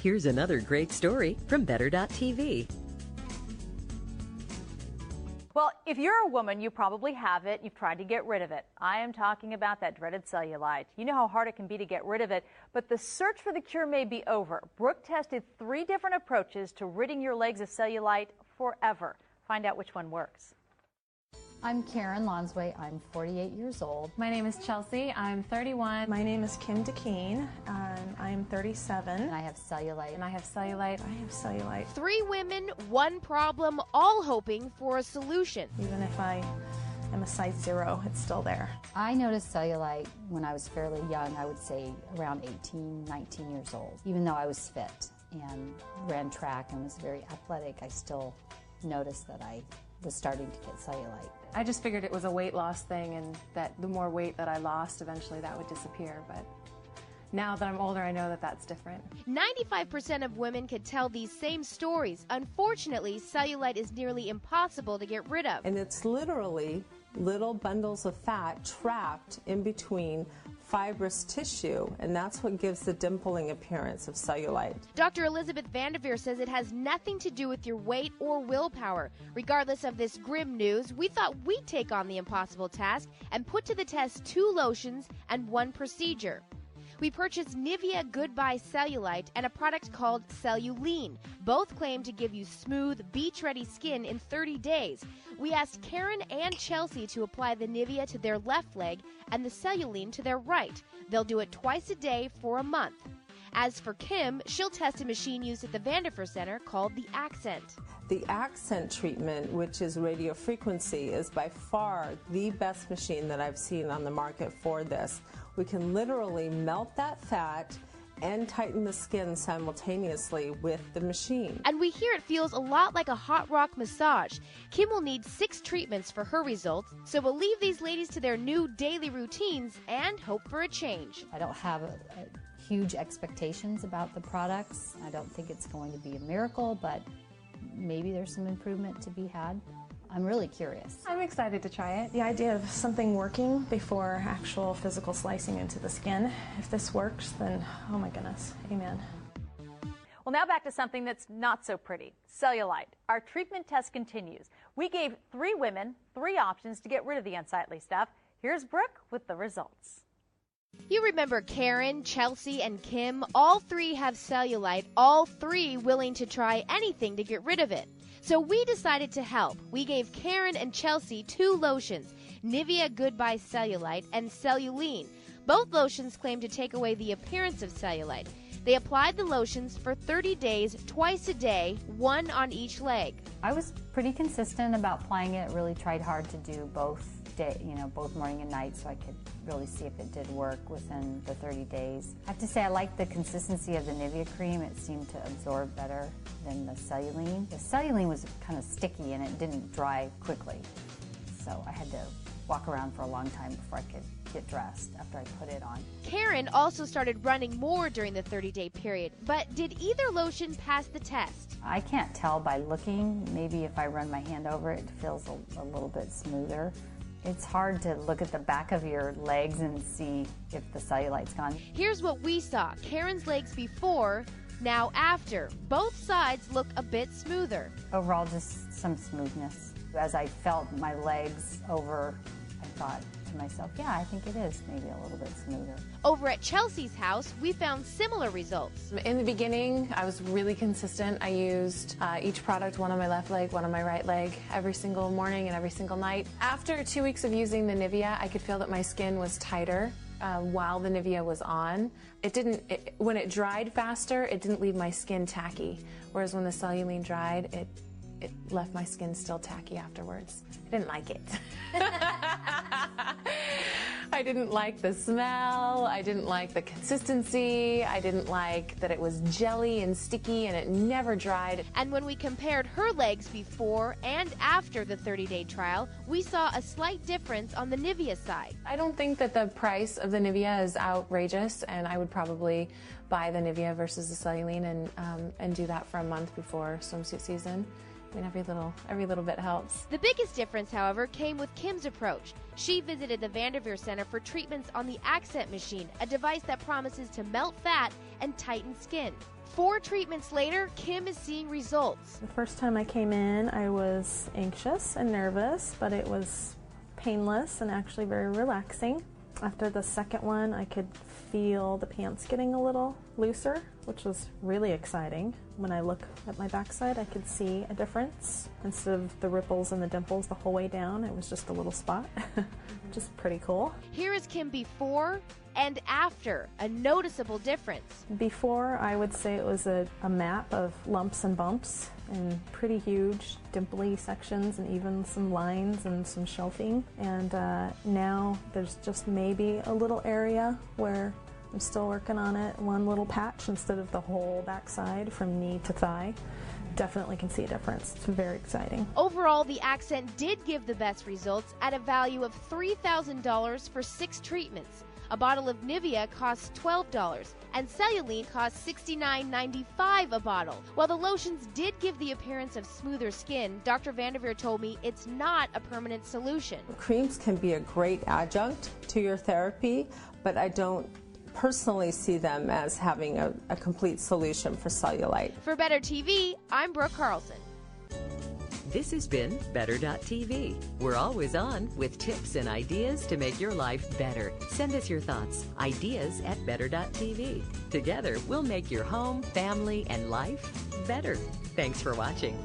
Here's another great story from better.tv. Well, if you're a woman, you probably have it. You've tried to get rid of it. I am talking about that dreaded cellulite. You know how hard it can be to get rid of it, but the search for the cure may be over. Brooke tested 3 different approaches to ridding your legs of cellulite forever. Find out which one works. I'm Karen Lonsway. I'm 48 years old. My name is Chelsea. I'm 31. My name is Kim DeKeen. I am 37. And I have cellulite. And I have cellulite. I have cellulite. 3 women, 1 problem, all hoping for a solution. Even if I am a size 0, it's still there. I noticed cellulite when I was fairly young. I would say around 18, 19 years old. Even though I was fit and ran track and was very athletic, I still noticed that I was starting to get cellulite. I just figured it was a weight loss thing, and that the more weight that I lost, eventually that would disappear. But now that I'm older, I know that that's different. 95% of women could tell these same stories. Unfortunately, cellulite is nearly impossible to get rid of. And it's literally little bundles of fat trapped in between fibrous tissue, and that's what gives the dimpling appearance of cellulite. Dr. Elizabeth Vanderveer says it has nothing to do with your weight or willpower. Regardless of this grim news, we thought we'd take on the impossible task and put to the test 2 lotions and 1 procedure. We purchased Nivea Goodbye Cellulite and a product called Celluline. Both claim to give you smooth, beach-ready skin in 30 days. We asked Karen and Chelsea to apply the Nivea to their left leg and the Celluline to their right. They'll do it twice a day for a month. As for Kim, she'll test a machine used at the Vanderveer Center called the Accent. The Accent treatment, which is radio frequency, is by far the best machine that I've seen on the market for this. We can literally melt that fat and tighten the skin simultaneously with the machine. And we hear it feels a lot like a hot rock massage. Kim will need 6 treatments for her results, so we'll leave these ladies to their new daily routines and hope for a change. I don't have huge expectations about the products. I don't think it's going to be a miracle, but maybe there's some improvement to be had. I'm really curious. I'm excited to try it. The idea of something working before actual physical slicing into the skin, if this works, then oh my goodness, amen. Well, now back to something that's not so pretty, cellulite. Our treatment test continues. We gave 3 women 3 options to get rid of the unsightly stuff. Here's Brooke with the results. You remember Karen, Chelsea, and Kim? All 3 have cellulite, all 3 willing to try anything to get rid of it. So we decided to help. We gave Karen and Chelsea 2 lotions, Nivea Goodbye Cellulite and Celluline. Both lotions claim to take away the appearance of cellulite. They applied the lotions for 30 days, twice a day, 1 on each leg. I was pretty consistent about applying it. Really tried hard to do both morning and night, so I could really see if it did work within the 30 days. I have to say I like the consistency of the Nivea cream. It seemed to absorb better than the Celluline. The Celluline was kind of sticky and it didn't dry quickly, so I had to walk around for a long time before I could get dressed after I put it on. Karen also started running more during the 30-day period, but did either lotion pass the test? I can't tell by looking. Maybe if I run my hand over it, it feels a little bit smoother. It's hard to look at the back of your legs and see if the cellulite's gone. Here's what we saw. Karen's legs before, now after. Both sides look a bit smoother. Overall, just some smoothness. As I felt my legs over, I thought to myself, yeah, I think it is maybe a little bit smoother. Over at Chelsea's house, we found similar results. In the beginning, I was really consistent. I used each product, 1 on my left leg, 1 on my right leg, every single morning and every single night. After 2 weeks of using the Nivea, I could feel that my skin was tighter while the Nivea was on. When it dried faster, it didn't leave my skin tacky, whereas when the Celluline dried, it left my skin still tacky afterwards. I didn't like it. I didn't like the smell, I didn't like the consistency, I didn't like that it was jelly and sticky and it never dried. And when we compared her legs before and after the 30-day trial, we saw a slight difference on the Nivea side. I don't think that the price of the Nivea is outrageous, and I would probably buy the Nivea versus the Celluline and do that for a month before swimsuit season. I mean, every little bit helps. The biggest difference, however, came with Kim's approach. She visited the Vanderveer Center for treatments on the Accent machine, a device that promises to melt fat and tighten skin. 4 treatments later, Kim is seeing results. The first time I came in, I was anxious and nervous, but it was painless and actually very relaxing. After the second one, I could feel the pants getting a little looser, which was really exciting. When I look at my backside, I could see a difference. Instead of the ripples and the dimples the whole way down, it was just a little spot, which is pretty cool. Here is Kim before and after, a noticeable difference. Before, I would say it was a map of lumps and bumps and pretty huge dimply sections and even some lines and some shelving. And now there's just maybe a little area where I'm still working on it, one little patch instead of the whole backside from knee to thigh. Definitely can see a difference. It's very exciting. Overall, the Accent did give the best results at a value of $3,000 for 6 treatments. A bottle of Nivea costs $12, and Cellulite costs $69.95 a bottle. While the lotions did give the appearance of smoother skin, Dr. Vanderveer told me it's not a permanent solution. Creams can be a great adjunct to your therapy, but I don't personally see them as having a complete solution for cellulite. For Better TV, I'm Brooke Carlson. This has been Better.tv. We're always on with tips and ideas to make your life better. Send us your thoughts, ideas at Better.tv. Together, we'll make your home, family, and life better. Thanks for watching.